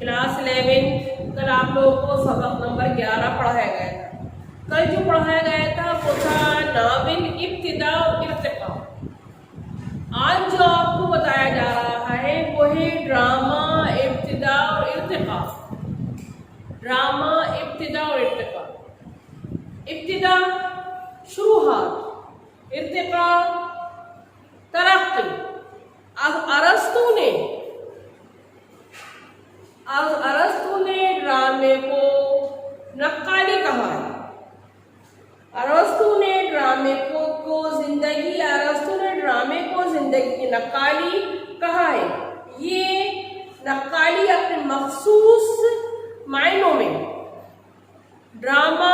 Class 11। कल आप लोगों को सबक नंबर 11 पढ़ाया गया था। कल जो पढ़ाया गया था वो था नाविल, इब्तिदा और इर्तिका। आज जो आपको बताया जा रहा है वो है ड्रामा, इब्तिदा और इर्तिका। ड्रामा, इब्तिदा और इर्तिका। इब्तिदा शुरुआत, इर्तिका तरक्की। अरस्तु ने ड्रामे को नक्काली कहा है। अरस्तु ने ड्रामे को जिंदगी की नक्काली कहा है। ये नक्काली अपने मखसूस मायनों में, ड्रामा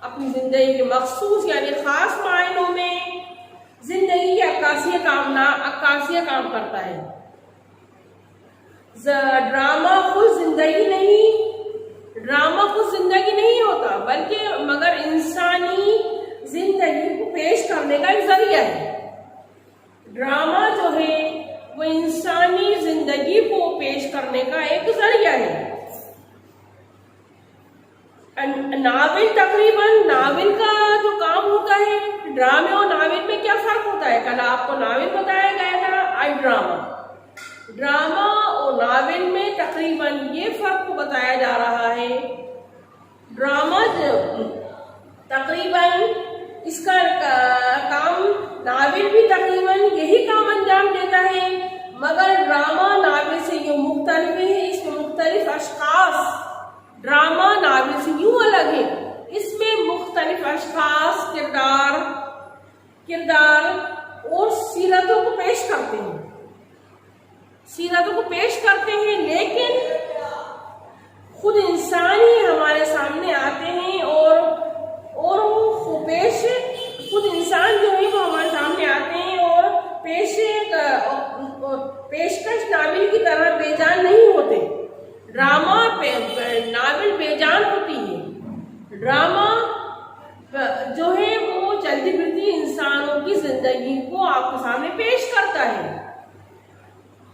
अपनी जिंदगी के मखसूस यानी खास मायनों में जिंदगी की अक्कासी काम करता है। ड्रामा खुद जिंदगी नहीं होता, बल्कि मगर इंसानी जिंदगी को पेश करने का एक जरिया है। ड्रामा जो है वो इंसानी जिंदगी को पेश करने का एक जरिया है। नाविल का जो काम होता है, ड्रामे और नाविल में क्या फर्क होता है? कल आपको नाविल बताया गया था, आज ड्रामा और नाविल में तकरीबन ये फर्क बताया जा रहा है। ड्रामा तकरीबन इसका काम, नाविल भी तकरीबन यही काम अंजाम देता है, मगर ड्रामा नाविल से यूं मुख्तलिफ है। इसमें मुख्तलिफ अशखास, ड्रामा नाविल से यूं अलग है, इसमें मुख्तलिफ अशखास, किरदार और सीरतों को पेश करते हैं, लेकिन खुद इंसान ही हमारे सामने आते हैं और वो खुद इंसान जो है वो हमारे सामने आते हैं और पेशकश नाविल की तरह बेजान नहीं होते। नाविल बेजान होती है। ड्रामा जो है वो चलती फिरती इंसानों की जिंदगी को आपके सामने पेश करता है।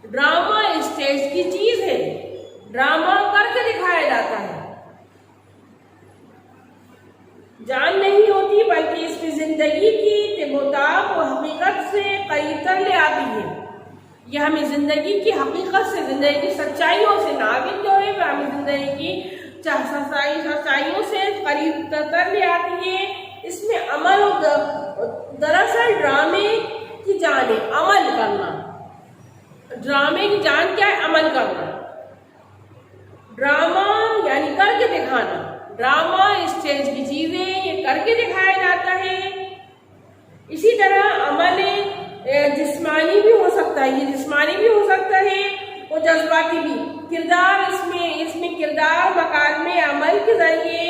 ड्रामा स्टेज की चीज है, ड्रामा करके दिखाया जाता है। जान नहीं होती, बल्कि इसकी जिंदगी की तेमोताब और हकीकत से करीब तर ले आती है। यह हमें जिंदगी की हकीकत से, जिंदगी की सच्चाइयों से, नाविल जो है वह हमें जिंदगी की सच्चाइयों से करीब तर ले आती है। इसमें अमल, दरअसल ड्रामे की जान है अमल करना। ड्रामे की जान क्या है? अमल करना। ड्रामा यानी करके दिखाना। ड्रामा स्टेज की चीजें ये करके दिखाया जाता है। इसी तरह अमल जिस्मानी भी हो सकता है, ये जिस्मानी भी हो सकता है और जज्बाती भी। किरदार इसमें किरदार मकान में अमल के जरिए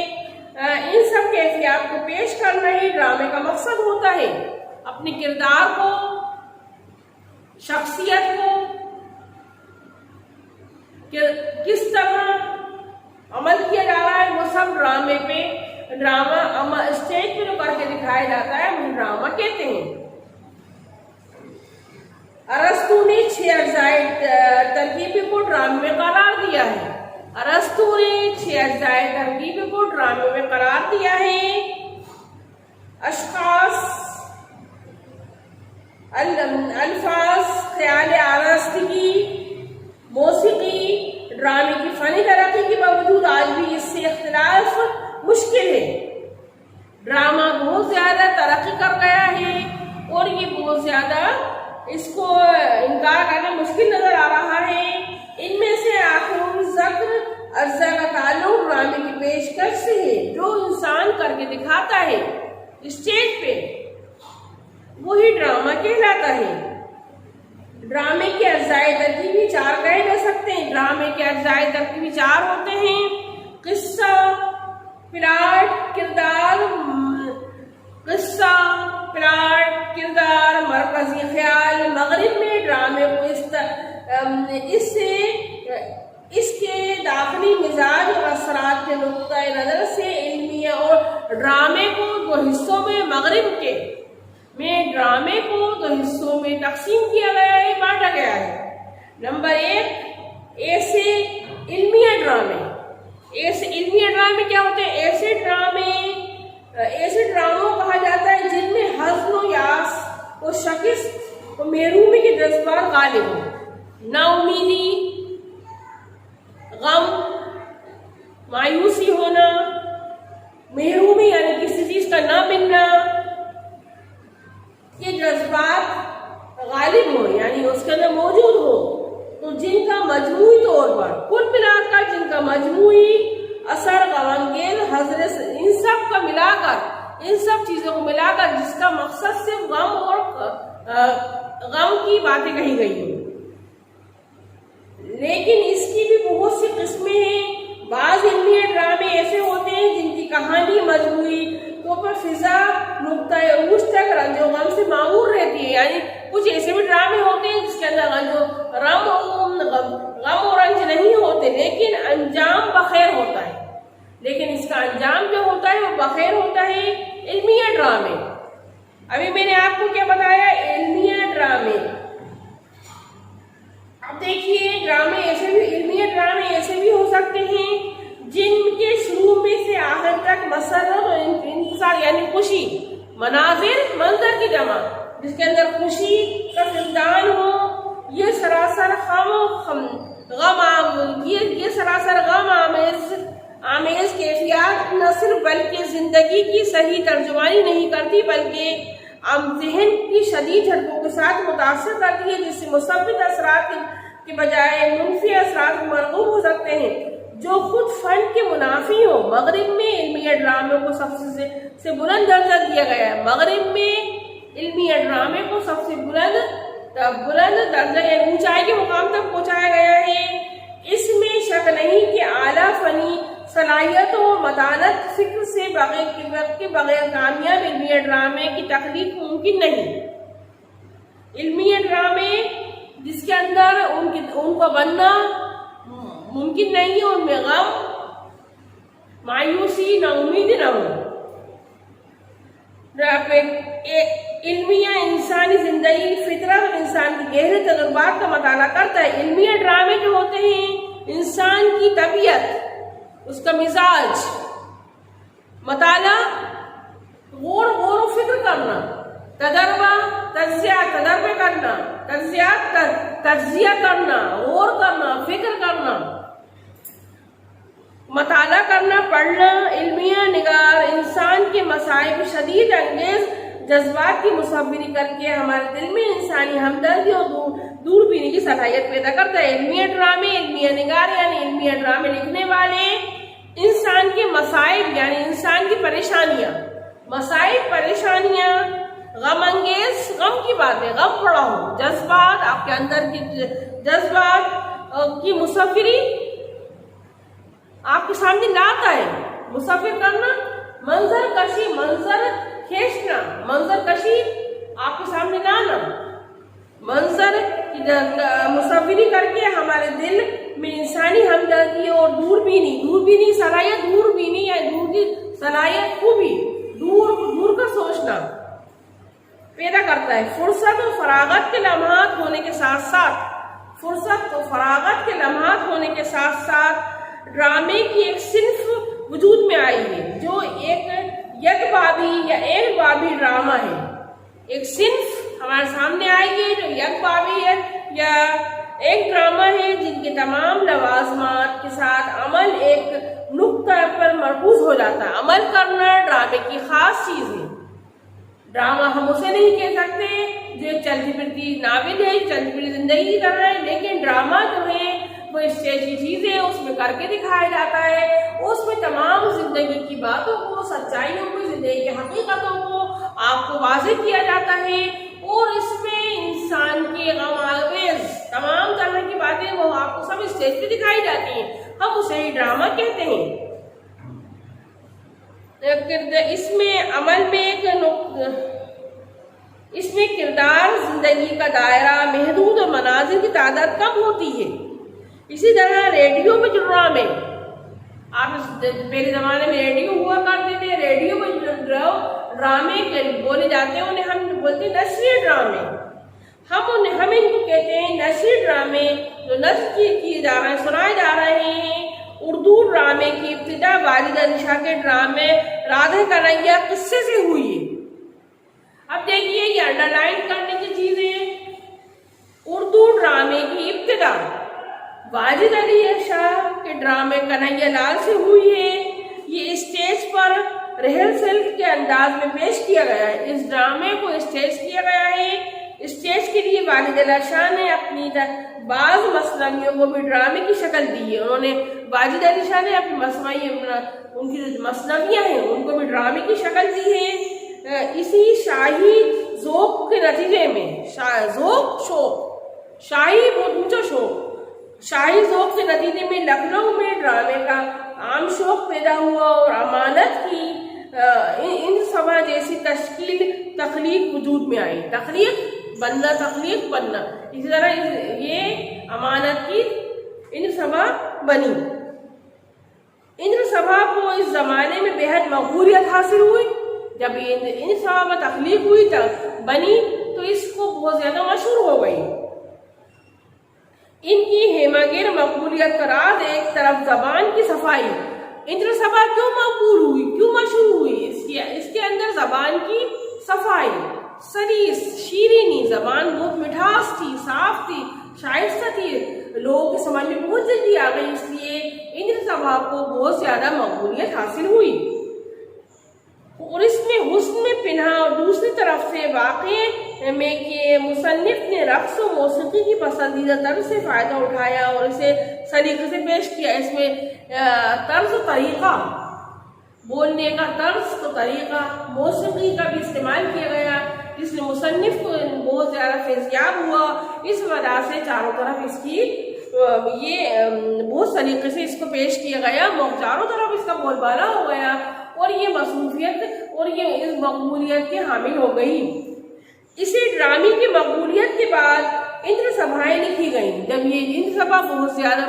इन सब कैफियत को पेश करना ही ड्रामे का मकसद होता है। अपने किरदार को, शख्सियत को किस तरह अमल किया जा रहा है वो सब ड्रामा स्टेज पे जो करके दिखाया जाता है वो ड्रामा कहते हैं। अरस्तु ने 6 अज्जाए तरकीब को ड्रामे में करार दिया है। अरस्तु ने 6 अज्जाए तरकीब को ड्रामे में करार दिया है। अशखास, अल्फाज, ख्याल आरास्तगी, मौसीकी, ड्रामे की फनी तरक्की के बावजूद आज भी इससे इख्तिलाफ मुश्किल है। ड्रामा बहुत ज्यादा तरक्की कर गया है और ये बहुत ज्यादा इसको इनकार करना मुश्किल नजर आ रहा है। इनमें से आखिर ज़िक्र अज्जा का ताल्लुक ड्रामे की पेशकश से है। जो इंसान करके दिखाता है स्टेज पे वही ड्रामा कहलाता है। ड्रामे के अज्जाए तरकीबी 4 कहे जा सकते हैं। ड्रामे के अज्जाए तरकीबी 4 होते हैं: किस्सा, प्लॉट, किरदार, मरकजी ख्याल। मगरिब में ड्रामे को इसके दाखिली मिजाज और असरात के नुक्ता नजर से इल्मी और ड्रामे को 2 हिस्सों में, मगरिब के में ड्रामे को 2 हिस्सों में तकसीम किया गया है, बांटा गया है। नंबर 1, ए से علمیہ ڈرامے، علمیہ ڈرامے کیا ہوتے ہیں؟ ایسے ڈراموں کہا جاتا ہے جن میں حزن و یاس و شکست و محرومی کے جذبات غالب ہوں، نا امیدی، غم، مایوسی ہونا، محرومی یعنی کسی چیز کا نہ ملنا، یہ جذبات غالب ہو یعنی اس کے اندر موجود ہو، تو جن کا مجموعی طور پر کل ملا کر جن کا مجموعی اثر غم انگیز حضرت ان سب چیزوں کو ملا کر جس کا مقصد صرف غم کی باتیں کہی گئی ہوں، لیکن اس کی بھی بہت سی قسمیں ہیں۔ بعض علمی ڈرامے ایسے ہوتے ہیں جن کی کہانی مجموعی طور پر فضا نقطۂ عروج تک رنج و غم سے معمور رہتی ہے، یعنی کچھ ایسے بھی ڈرامے ہوتے ہیں جس کے اندر غم و رنج نہیں ہوتے لیکن انجام بخیر ہوتا ہے، لیکن اس کا انجام جو ہوتا ہے وہ بخیر ہوتا ہے۔ علمیہ ڈرامے، ابھی میں نے آپ کو کیا بتایا؟ علمیہ ڈرامے۔ اب دیکھیے علمیہ ڈرامے ایسے بھی ہو سکتے ہیں جن کے شروع میں سے آخر تک مسرت اور انتصار یعنی خوشی، منظر کی جمع جس کے اندر خوشی کا فقدان ہو، یہ سراسر غم آمیز کیفیات نہ صرف بلکہ زندگی کی صحیح ترجمانی نہیں کرتی بلکہ ذہن کی شدید جھٹکوں کے ساتھ متاثر کرتی ہے، جس سے مثبت اثرات کے بجائے منفی اثرات مرغوب ہو سکتے ہیں جو خود فن کے منافی ہو۔ مغرب میں علمیہ ڈرامے کو سب سے بلند درجہ دیا گیا ہے، مغرب میں علمیہ ڈرامے کو سب سے بلند درجہ یعنی اونچائی کے مقام تک پہنچایا گیا ہے۔ اس میں شک نہیں کہ اعلیٰ فنی صلاحیتوں اور متانت فکر سے بغیر کامیاب علمیہ ڈرامے کی تخلیق ممکن نہیں۔ علمیہ ڈرامے جس کے اندر ان کو بننا ممکن نہیں ہے، ان میں غم، مایوسی، نا امیدی نہ ہو۔ علمیہ انسانی زندگی، فطرت اور انسان کی گہرے تجربات کا مطالعہ کرتا ہے۔ علمیہ ڈرامے جو ہوتے ہیں انسان کی طبیعت، اس کا مزاج، مطالعہ، غور و فکر کرنا، تجزیہ کرنا، غور کرنا، فکر کرنا، مطالعہ کرنا، پڑھنا۔ علمیہ نگار انسان کے مسائب شدید انگیز جذبات کی مصوری کر کے ہمارے دل میں انسانی ہمدردی اور دوربینی کی صلاحیت پیدا کرتا ہے۔ علمیہ نگار یعنی علمیہ ڈرامے لکھنے والے انسان کے مسائب یعنی انسان کی پریشانیاں، غم انگیز، غم کی باتیں، غم پڑا ہو، جذبات، آپ کے اندر کے جذبات کی مصوری آپ کے سامنے لاتا ہے۔ مصور کرنا، منظر کشی آپ کے سامنے لانا، منظر کی مصوری کر کے ہمارے دل میں انسانی ہمدردی اور دوربینی صلاحیت، دوربینی یا دور کی صلاحیت، خوبی، دور کا سوچنا پیدا کرتا ہے۔ فرصت و فراغت کے لمحات ہونے کے ساتھ ڈرامے کی ایک صنف وجود میں آئی ہے جو ایک بابی ڈرامہ ہے۔ ایک صنف ہمارے سامنے آئی ہے جو یک بابی ہے یا ایک ڈرامہ ہے جن کے تمام لوازمات کے ساتھ عمل ایک نقطہ پر مرکوز ہو جاتا ہے۔ عمل کرنا ڈرامے کی خاص چیز ہے۔ ڈرامہ ہم اسے نہیں کہہ سکتے جو ایک چلتی پھرتی ناول ہے، چلتی پھرتی زندگی کی طرح ہے، لیکن ڈرامہ جو ہے وہ اسٹیج کی چیز ہے، اس میں کر کے دکھایا جاتا ہے، اس میں تمام زندگی کی باتوں کو، سچائیوں کو، زندگی کی حقیقتوں کو آپ کو واضح کیا جاتا ہے، اور اس میں انسان کے غم آمیز تمام طرح کی باتیں وہ آپ کو سب اسٹیج پہ دکھائی جاتی ہیں، ہم اسے ہی ڈرامہ کہتے ہیں۔ اس میں کردار، زندگی کا دائرہ محدود اور مناظر کی تعداد کم ہوتی ہے۔ اسی طرح ریڈیو میں جو ڈرامے، آپ پہلے زمانے میں ریڈیو ہوا کرتے تھے، ریڈیو میں جو ڈرامے بولے جاتے ہیں انہیں ہم بولتے ہیں نشریہ ڈرامے۔ हम इनको कहते हैं नशरी ड्रामे, जो नस्र किए जा रहे हैं, सुनाए जा रहे हैं। उर्दू ड्रामे की इब्तिदा वालिद अली शाह के ड्रामे राधे कन्हैया किस्से से हुई है। अब देखिए ये अंडरलाइन करने की चीजें हैं। उर्दू ड्रामे की इब्तिदा वालिद अली शाह के ड्रामे कन्हैया लाल से हुई है। ये स्टेज पर रहल सहल के अंदाज में पेश किया गया है। इस ड्रामे को स्टेज किया गया है। स्टेज के लिए वालिद अली शाह ने अपनी बाज मसनवियों को भी ड्रामे की शक्ल दी है। उन्होंने वालिद अली शाह ने अपनी उनकी जो मसनवियाँ हैं उनको भी ड्रामे की शक्ल दी है। इसी शाही ज़ौक़ के नतीजे में शाही बहुत ऊंचा शौक, शाही ज़ौक़ के नतीजे में लखनऊ में ड्रामे का आम शौक पैदा हुआ और अमानत की इन सभा जैसी तख्लीक वजूद में आई। तख्लीक बनना, इसी तरह ये अमानत की इंद्र सभा बनी। इंद्र सभा को इस जमाने में बेहद मकबूलियत हासिल हुई। जब ये इंद्र सभा में तख्लीक हुई बनी तो इसको बहुत ज्यादा मशहूर हो गई। इनकी हेमागिर मकबूलियत का राज एक तरफ जबान की सफाई। इंद्र सभा क्यों मकबूल हुई, क्यों मशहूर हुई? इसके अंदर जबान की सफाई, सलीस, शीरीनी, जबान बहुत मिठास थी, साफ थी, शाइस्ता थी, लोगों के समझ में बहुत जल्दी आ गई। इसलिए इंद्र सभा को बहुत ज्यादा मकबूलियत हासिल हुई और इसमें हुस्न में पिन्हा। और दूसरी तरफ से वाक़े में कि मुसन्निफ ने रक़्स और मौसीक़ी की पसंदीदा तर्ज से फ़ायदा उठाया और इसे सलीक़े से पेश किया। इसमें तर्ज, तरीक़ा, बोलने का तर्ज तो तरीक़ा, मौसीक़ी का भी इस्तेमाल किया गया, जिसने मुसन्निफ को बहुत ज़्यादा फैज़याब हुआ। इस वजह से चारों तरफ इसकी ये बहुत सलीक़े से इसको पेश किया गया, चारों तरफ इसका बोलबाला हो गया और ये मसरूफियत और ये इस मकबूलियत के हामिल हो गई। इसी ड्रामे की मकबूलियत के बाद इंद्र सभाएं लिखी गईं। जब ये इंद्र सभा बहुत ज़्यादा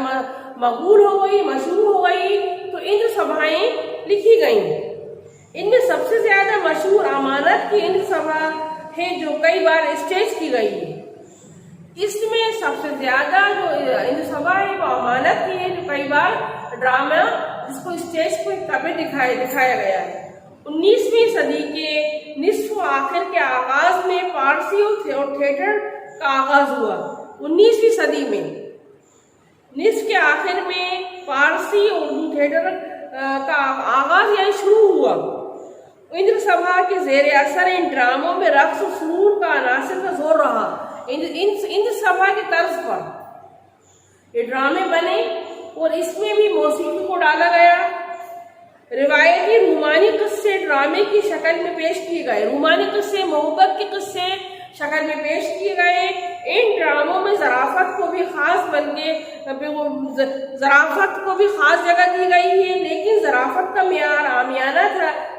मकबूल हो गई, मशहूर हो गई, तो इंद्र सभाएं लिखी गईं। इनमें सबसे ज़्यादा मशहूर अमानत की इंद्र सभा है, जो कई बार स्टेज की गई है। इसमें सबसे ज़्यादा जो इंद्र सभा है वो अमानत की है, जो कई बार ड्रामा जिसको स्टेज पे दिखाया गया है। 19वीं सदी के निस्फ आखिर के आगाज में पारसी और थिएटर का आगाज हुआ। 19वीं सदी में निस्फ के आखिर में पारसी और उर्दू थिएटर का आगाज यहाँ शुरू हुआ। इंद्र सभा के ज़ेर असर इन ड्रामों में रक्स और सुरूर का अनासर का जोर रहा। इंद्र सभा के तर्ज पर ये ड्रामे बने और इसमें भी मौसीकी को डाला गया। रिवायती रूमानी किस्से ड्रामे की शक्ल में पेश किए गए। रूमानी किस्से, मोहब्बत के किस्से शक्ल में पेश किए गए। इन ड्रामों में ज़राफ़त को भी ज़राफ़त को भी खास जगह दी गई है, लेकिन ज़राफ़त का मेयार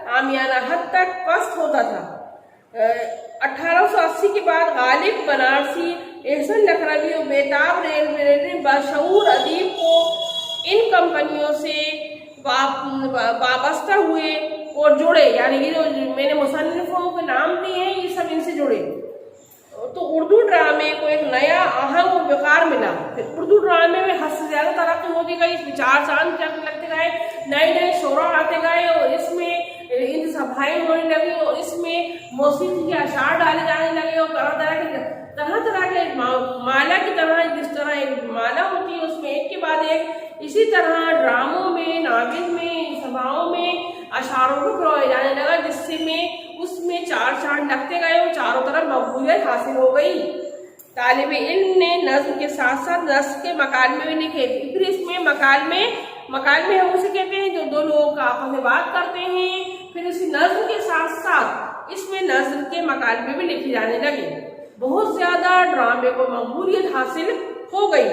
आमियाना हद तक पस्त होता था। 1880 के बाद गालिब बनारसी, एहसन लखनवी और बेताब रेलवे बाशऊर अदीब को इन कंपनियों से वाबस्ता हुए और जुड़े। यानी ये जो मैंने मुसन्निफों के नाम लिए हैं ये सब इनसे जुड़े, तो उर्दू ड्रामे को एक नया आहंग और विकार मिला। फिर उर्दू ड्रामे में हद से ज़्यादा तरक्की होती गई, इसमें चार चांद लगते गए, नए नए शोरा आते गए और इसमें इन सभाएं होने लगी और इसमें मौसीकी के अशार डाले जाने लगे और तरह तरह के माला की तरह, जिस तरह एक माला होती है उसमें एक के बाद एक, इसी तरह ड्रामों में, नाविल में, सभाओं में अशारों को पढ़ाया जाने लगा, जिससे में उसमें चार चांद लगते गए और चारों तरफ मकबूलियत हासिल हो गई। तालिब इल्म ने नज़्म के साथ साथ नस्र के मकालमे भी लिखे। फिर इसमें मकालमे हम उसे कहते हैं जो दो लोग आपस में बात करते हैं। फिर इसी नज़्म के साथ साथ इसमें नज़्म के मकालमे भी लिखे जाने लगे। बहुत ज़्यादा ड्रामे को मकबूलियत हासिल हो गई।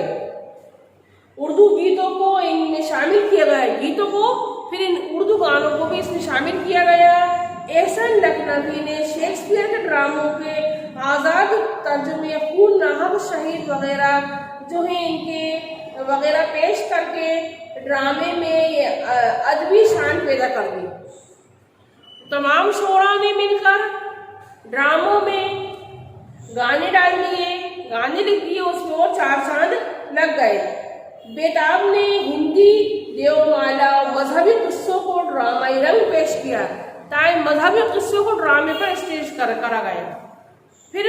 उर्दू गीतों को इनमें शामिल किया गया, गीतों को, फिर इन उर्दू गानों को भी इसमें शामिल किया गया। एहसन लखनवी ने शेक्सपियर के ड्रामों के आज़ाद तर्जुमे, खून, नाहक, शहीद वगैरह जो है इनके वगैरह पेश करके ड्रामे में अदबी शान पैदा कर दी। तमाम शोरा ने मिलकर ड्रामों में गाने डाल दिए गाने लिख दिए, उसमें और 4 चांद लग गए। बेताब ने हिंदी देवमाला और मजहबी किस्सों को ड्रामाई रंग पेश किया, ताकि मजहबी किस्सों को ड्रामे पर स्टेज करा गया। फिर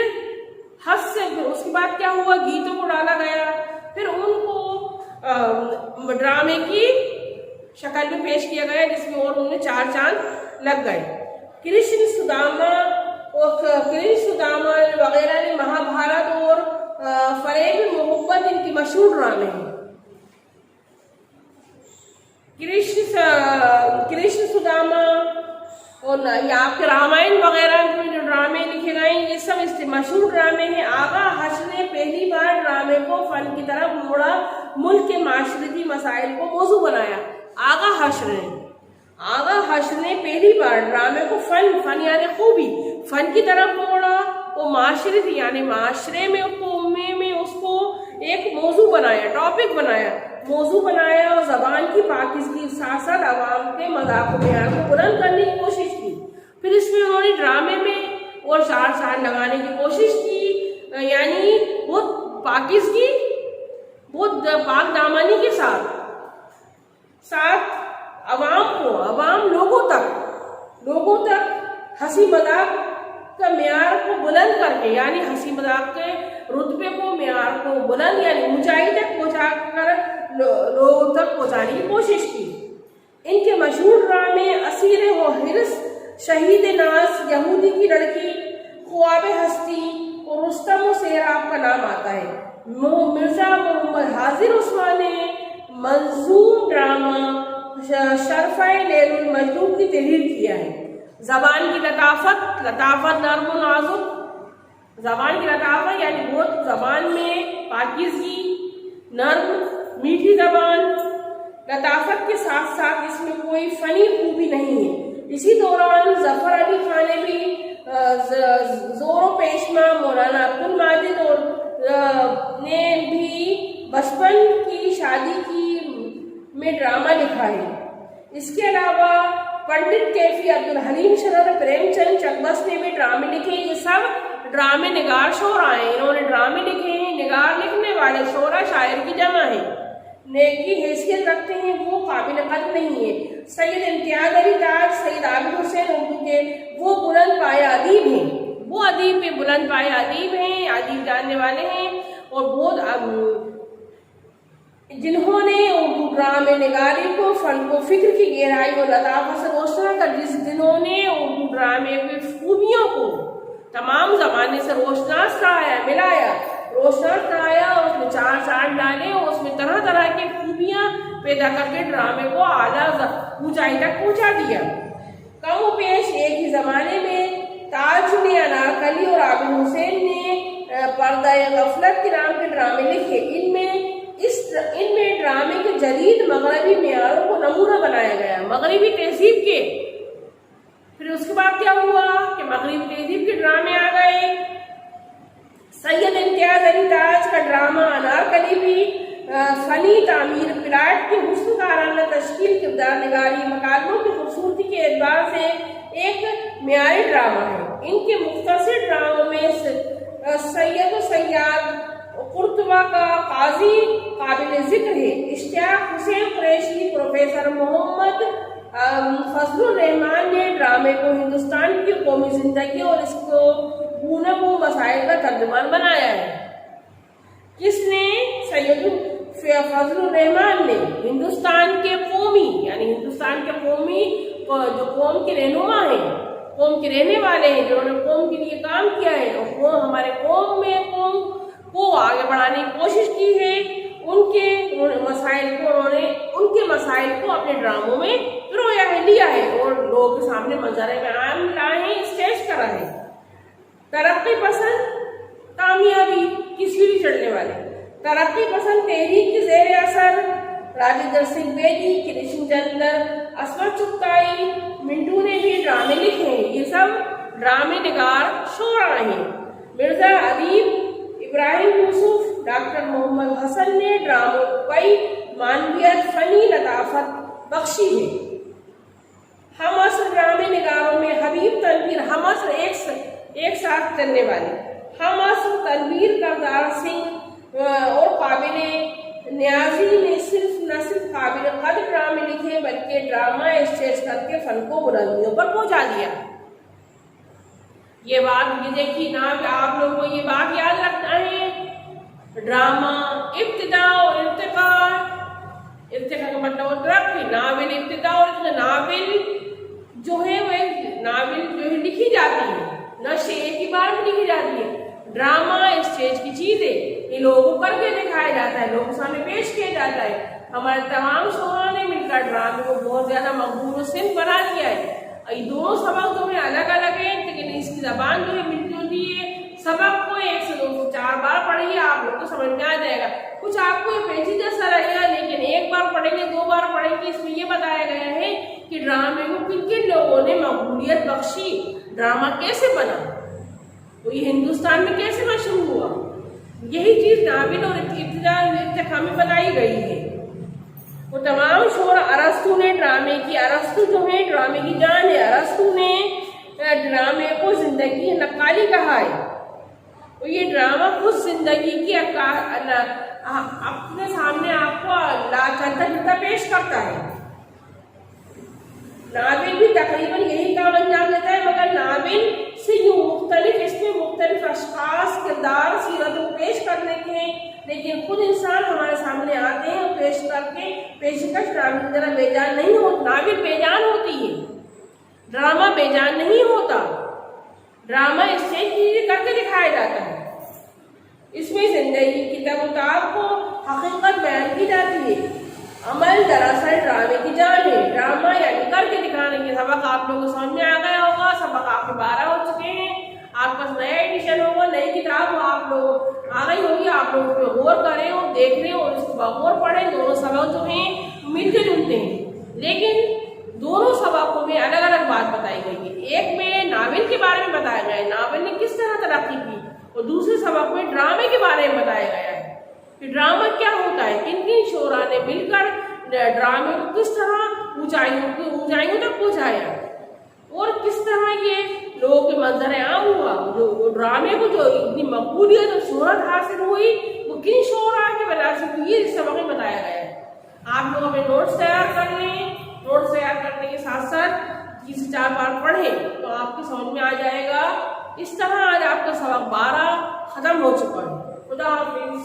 हास्य, उसके बाद क्या हुआ, गीतों को डाला गया, फिर उनको ड्रामे की शक्ल में पेश किया गया, जिसमें और उनमें 4 चांद लग गए। कृष्ण सुदामा वगैरह ने महाभारत और फरेब मोहब्बत इनकी मशहूर ड्रामे हैं। कृष्ण सुदामा और आपके रामायण वगैरह में जो ड्रामे लिखे गए ये सब इससे मशहूर ड्रामे हैं। आगा हश्र ने पहली बार ड्रामे को फन की तरफ मोड़ा, मुल्क के माशरती मसाइल को मौजू बनाया। आगा हश्र ने पहली बार ड्रामे को फन यानी खूबी, फन की तरफ मोड़ा और माशरती यानी माशरे में उसको एक मौजू बनाया, टॉपिक बनाया, मौजू बनाया और जबान की पाकिज़गी के साथ साथ आवाम के मजाक व बयान को बुलंद करने की कोशिश की। फिर इसमें उन्होंने ड्रामे में और 4 चांद लगाने की कोशिश की, यानी बहुत पाकिज़गी, बहुत पाक दामनी के साथ आवाम लोगों तक हंसी मजाक का मेयार को बुलंद करके, यानी हंसी मजाक के रुतबे को, मेयार को बुलंद यानी ऊंचाई तक पहुंचा कर लोगों तक पहुंचाने की कोशिश की। इनके मशहूर ड्रामे असीर व हिरस, शहीद नास, यहूदी की लड़की, ख्वाब हस्ती और रुस्तम सेराब का नाम आता है। मिर्जा मोहम्मद हाजिर उस्मान ने मंजूम ड्रामा शरफ़ाए लैलुल मजनून की तहरीर किया है। जबान की लताफत नर्म व नाजुक, जबान की लताफत यानी बहुत जबान में पाकिज़गी, नर्म मीठी जबान, लताफत के साथ साथ इसमें कोई फनी खूबी नहीं है। इसी दौरान जफर अली खान ने भी जोरो पेशमा, मौलाना अब्दुल माजिद और ने भी बचपन की शादी में ड्रामा लिखा है। इसके अलावा पंडित कैफी, अब्दुल हलीम शरर, प्रेमचंद चकबस ने भी ड्रामे लिखे। ये सब ड्रामे निगार शोरा हैं, इन्होंने ड्रामे लिखे हैं। निगार लिखने वाले शोरा शायर की जमा है, नेकी हैसियत रखते हैं, वो काबिल कदर नहीं है। सैयद इम्तियाज अली ताज, सैयद आबिद हुसैन उर्दू के वो बुलंद पाया अदीब हैं, वो अदीब में बुलंद पाया अदीब हैं, अदीब जानने वाले हैं और बहुत जिन्होंने उर्दू ड्रामे निगारी को, फन को, फिक्र की गहराई और लताफत से रोशन कर, जिन्होंने उर्दू ड्रामे की खूबियों को तमाम ज़माने से रोशनास कराया और उसमें 4 चांद डाले और उसमें तरह तरह की खूबियाँ पैदा करके ड्रामे को आला ऊंचाई तक पहुँचा दिया। कम पेश एक ही ज़माने में ताज ने, अनारकली और आबिद हुसैन ने पर्दा गफलत के नाम के ड्रामे लिखे। इनमें ड्रामे के जदीद मगरबी मेयारों को नमूना बनाया गया, मगरबी तहजीब के। फिर उसके बाद क्या हुआ कि मगरबी तहजीब के ड्रामे आ गए। सैयद इम्तियाज अली ताज का ड्रामा अनारकली भी फनी तामीर, प्लाट की हुस्न काराना तश्कील, किरदार निगारी, मकालमों की खूबसूरती के एतबार से एक मेयारी ड्रामा है। इनके मुख्तसर ड्रामों में सैयद कुर्तबा का काजी काबिल जिक्र है। इश्तियाक हुसैन कुरैशी, प्रोफेसर मोहम्मद फजलुर रहमान ने ड्रामे को हिंदुस्तान की कौमी जिंदगी और इसको गूनागून मसाइल का तर्जुमान बनाया है। किसने? सैयद फजलुर रहमान ने हिंदुस्तान के कौमी यानी हिंदुस्तान के कौमी जो कौम के रहनुमा हैं, कौम के रहने वाले हैं, जिन्होंने कौम के लिए काम किया है और वो हमारे कौम को आगे बढ़ाने की कोशिश की है, उनके मसाइल को अपने ड्रामों में पिरोया है, लिया है और लोगों के सामने मंजर में आम लाए हैं, स्टेज करा है। तरक्की पसंद कामयाबी की सीढ़ी चढ़ने वाले, तरक्की पसंद तहरीक के जेर असर राजेंद्र सिंह बेदी, कृष्ण चंद्र, असमत चुगताई, मिंटू ने भी ड्रामे लिखे हैं। ये सब ड्रामे निगार शोरा हैं। मिर्जा अदीब, इब्राहिम यूसुफ, डॉक्टर मोहम्मद हसन ने ड्रामों को कई मानवियत, फनी लताफत बख्शी है। हम ड्रामे निगारों में हबीब तनवीर, हम एक साथ चलने वाले ہم اصل تنویر کردار سنگھ اور قابل نیازی نے نہ صرف قابل قدر ڈرامے لکھے بلکہ ڈرامہ اسٹیج کر کے فن کو بلندیوں پر پہنچا دیا۔ یہ بات یہ دیکھیے نا، آپ لوگوں کو یہ بات یاد رکھنا ہے، ڈرامہ ابتدا اور ارتقاء، ارتقاء کا مطلب ہوتا ہے کہ ناول ابتدا اور ناول جو ہے وہ ناول جو ہے لکھی جاتی ہے، نشر ایک ہی بار میں لکھی جاتی ہے۔ ڈرامہ اسٹیج کی چیز ہے، یہ لوگوں کو کر کے دکھایا جاتا ہے، لوگوں کے سامنے پیش کیا جاتا ہے۔ ہمارے تمام شعراء نے مل کر ڈرامے کو بہت زیادہ مقبول و صنف بنا دیا ہے۔ یہ دونوں سبق جو ہے الگ الگ ہیں، لیکن اس کی زبان جو ہے ملتی جلتی ہے۔ سبق کو 1 سے 2 سے 4 بار پڑھیے، آپ لوگ کو سمجھ میں آ جائے گا۔ کچھ آپ کو یہ پیچیدہ سا لگے گا، لیکن 1 بار پڑھیں گے 2 بار پڑھیں گے، اس میں یہ بتایا گیا ہے کہ ڈرامے کو کن کن لوگوں نے مقبولیت بخشی، ڈرامہ کیسے بنا، تو یہ ہندوستان میں کیسے مشہور ہوا، یہی چیز ناول اور ابتدا ارتقاء میں بتائی گئی ہے۔ وہ تمام شعراء ارسطو نے ڈرامے کی، ارسطو جو ہے ڈرامے کی جان ہے، ارسطو نے ڈرامے کو زندگی نقالی کہا ہے۔ اور یہ ڈرامہ خود زندگی کی اپنے سامنے آپ کو چلتا چلتا پیش کرتا ہے۔ ناول بھی تقریباً یہی کام انجام دیتا ہے، مگر ناول سے یوں مختلف، اس میں مختلف اشخاص، کردار، سیرت کو پیش کرنے کے، لیکن خود انسان ہمارے سامنے آتے ہیں اور پیش کر کے پیشکش ڈرامے کی طرح بے جان نہیں ہوتی، ناول بے جان ہوتی ہے، ڈرامہ بے جان نہیں ہوتا۔ ڈرامہ اسٹیج کی کر کے دکھایا جاتا ہے، اس میں زندگی کی تاب کو حقیقت بیان کی جاتی ہے۔ عمل دراصل ڈرامے کی جان ہے، ڈرامہ یعنی کر کے دکھانے کے۔ سبق آپ لوگوں کو سمجھ میں آ گیا ہوگا، سبق آپ کے 12 ہو چکے ہیں، آپ کا نیا ایڈیشن ہوگا، نئی کتاب آپ لوگ آ گئی ہوگی، آپ لوگ اس پہ غور کریں اور دیکھ لیں اور اس کو بغور پڑھیں۔ دونوں سبق جو ہیں ملتے جلتے ہیں، لیکن دونوں سبقوں میں الگ الگ بات بتائی گئی ہے۔ ایک میں ناول کے بارے میں بتایا گیا ہے، ناول نے کس طرح ترقی کی، اور دوسرے سبق میں ڈرامے کے بارے میں بتایا گیا ہے کہ ڈرامہ کیا ہوتا ہے، کن کن شعراء نے مل کر ڈرامے کو کس طرح اونچائیوں تک پہنچایا، اور کس طرح یہ لوگوں کے منظر عام ہوا، جو ڈرامے کو جو اتنی مقبولیت اور شہرت حاصل ہوئی وہ کن شعراء کی وجہ سے ہوئی، یہ اس سبق میں بتایا گیا ہے۔ آپ لوگ اپنے نوٹس تیار کر لیں، نوٹس تیار کرنے کے ساتھ ساتھ 3 سے 4 بار پڑھیں تو آپ کی سمجھ میں آ جائے گا۔ اس طرح آج آپ کا سبق 12 ختم ہو چکا ہے۔ خدا حافظ۔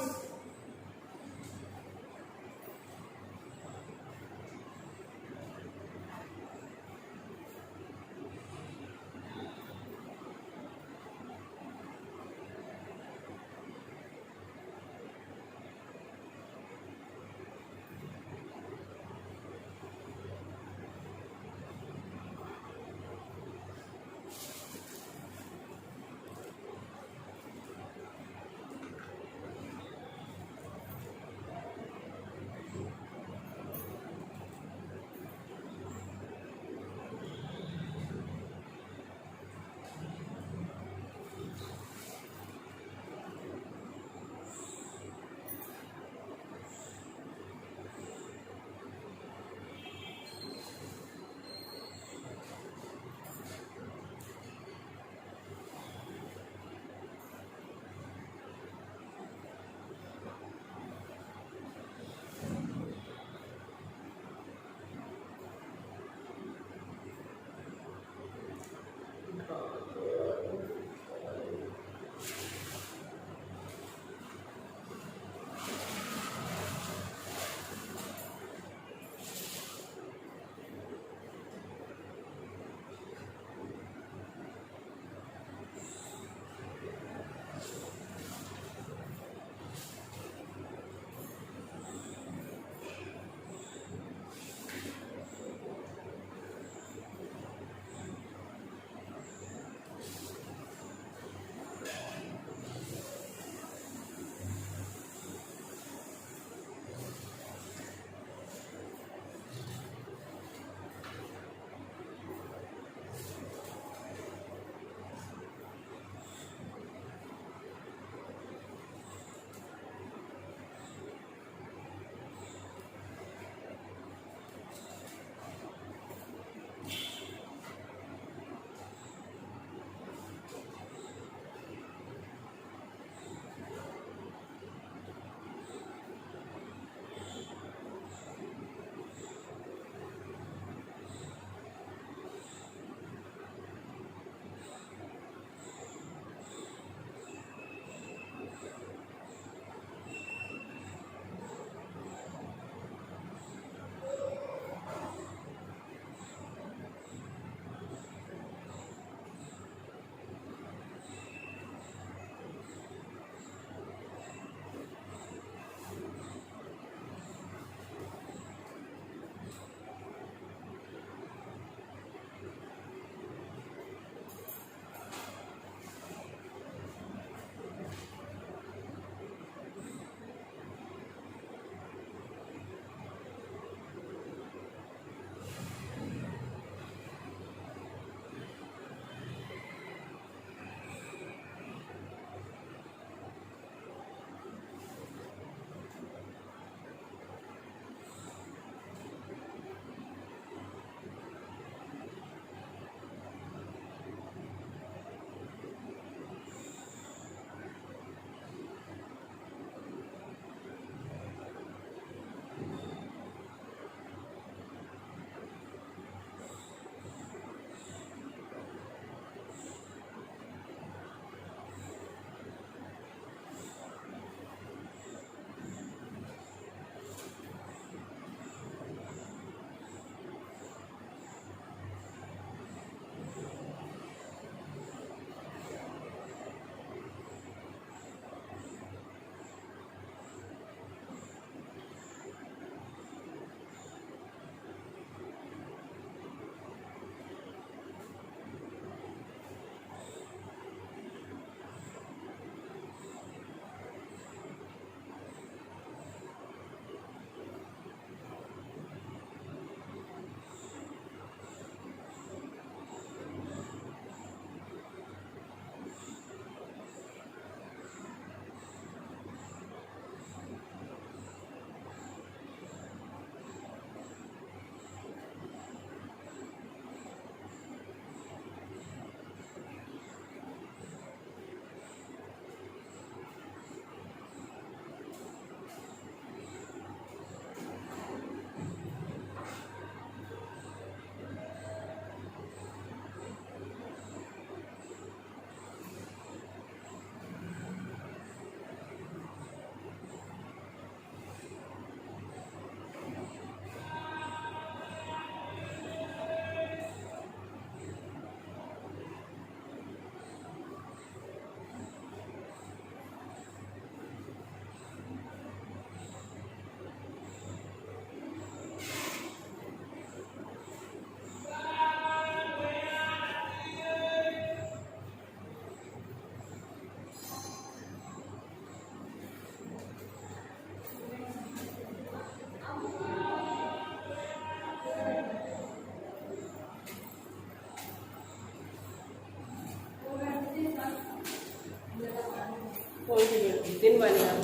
कौन सी दिन वाले आप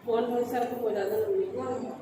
फोन बहुत सारा हो जाता है